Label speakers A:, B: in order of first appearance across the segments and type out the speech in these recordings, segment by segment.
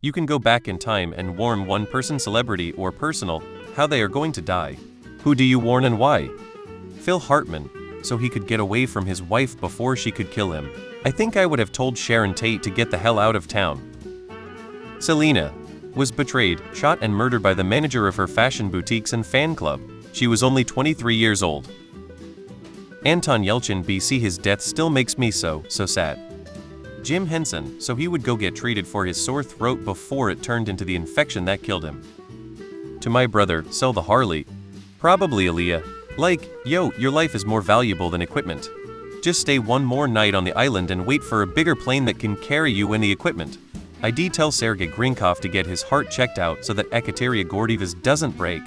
A: You can go back in time and warn one person, celebrity or personal, how they are going to die. Who do you warn and why? Phil Hartman, so he could get away from his wife before she could kill him. I think I would have told Sharon Tate to get the hell out of town. Selena was betrayed, shot and murdered by the manager of her fashion boutiques and fan club. She was only 23 years old. Anton Yelchin BC, his death still makes me so sad. Jim Henson, so he would go get treated for his sore throat before it turned into the infection that killed him. To my brother, sell the Harley. Probably Aaliyah. Like, yo, your life is more valuable than equipment. Just stay one more night on the island and wait for a bigger plane that can carry you and the equipment. I'd tell Sergei Grinkov to get his heart checked out so that Ekateria Gordivas doesn't break.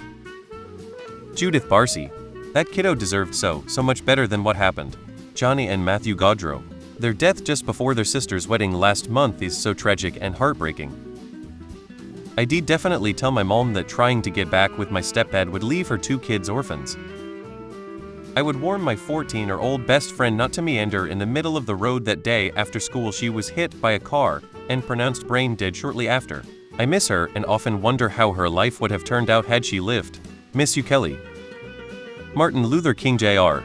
A: Judith Barcy. That kiddo deserved so much better than what happened. Johnny and Matthew Gaudreau. Their death just before their sister's wedding last month is so tragic and heartbreaking. I'd definitely tell my mom that trying to get back with my stepdad would leave her 2 kids orphans. I would warn my 14-year-old best friend not to meander in the middle of the road that day after school. She was hit by a car and pronounced brain dead shortly after. I miss her and often wonder how her life would have turned out had she lived. Miss you, Kelly. Martin Luther King Jr.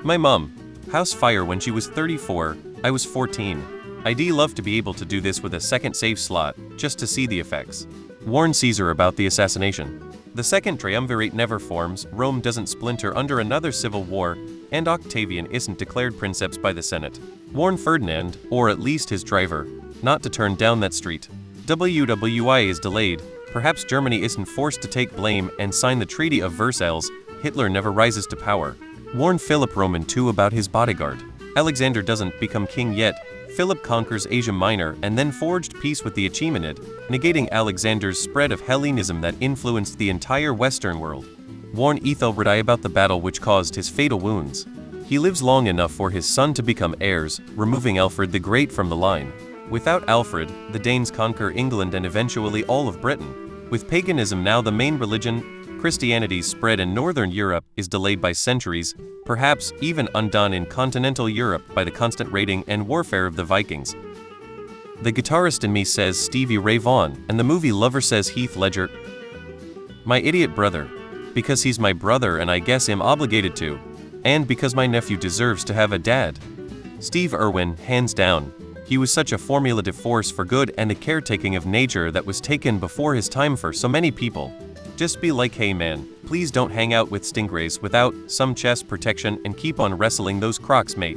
A: My mom. House fire when she was 34, I was 14. I'd love to be able to do this with a second save slot, just to see the effects. Warn Caesar about the assassination. The second triumvirate never forms, Rome doesn't splinter under another civil war, and Octavian isn't declared princeps by the Senate. Warn Ferdinand, or at least his driver, not to turn down that street. WWI is delayed, perhaps Germany isn't forced to take blame and sign the Treaty of Versailles. Hitler never rises to power. Warn Philip Roman II about his bodyguard. Alexander doesn't become king yet. Philip conquers Asia Minor and then forged peace with the Achaemenid, negating Alexander's spread of Hellenism that influenced the entire Western world. Warn Ethelred about the battle which caused his fatal wounds. He lives long enough for his son to become heirs, removing Alfred the Great from the line. Without Alfred, the Danes conquer England and eventually all of Britain. With paganism now the main religion, Christianity's spread in Northern Europe is delayed by centuries, perhaps even undone in continental Europe by the constant raiding and warfare of the Vikings. The guitarist in me says Stevie Ray Vaughan, and the movie lover says Heath Ledger. My idiot brother. Because he's my brother and I guess I'm obligated to. And because my nephew deserves to have a dad. Steve Irwin, hands down. He was such a formulative force for good and the caretaking of nature that was taken before his time for so many people. Just be like, hey man, please don't hang out with stingrays without some chest protection and keep on wrestling those crocs, mate.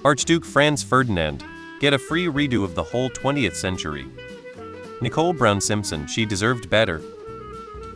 A: Archduke Franz Ferdinand. Get a free redo of the whole 20th century. Nicole Brown Simpson, she deserved better.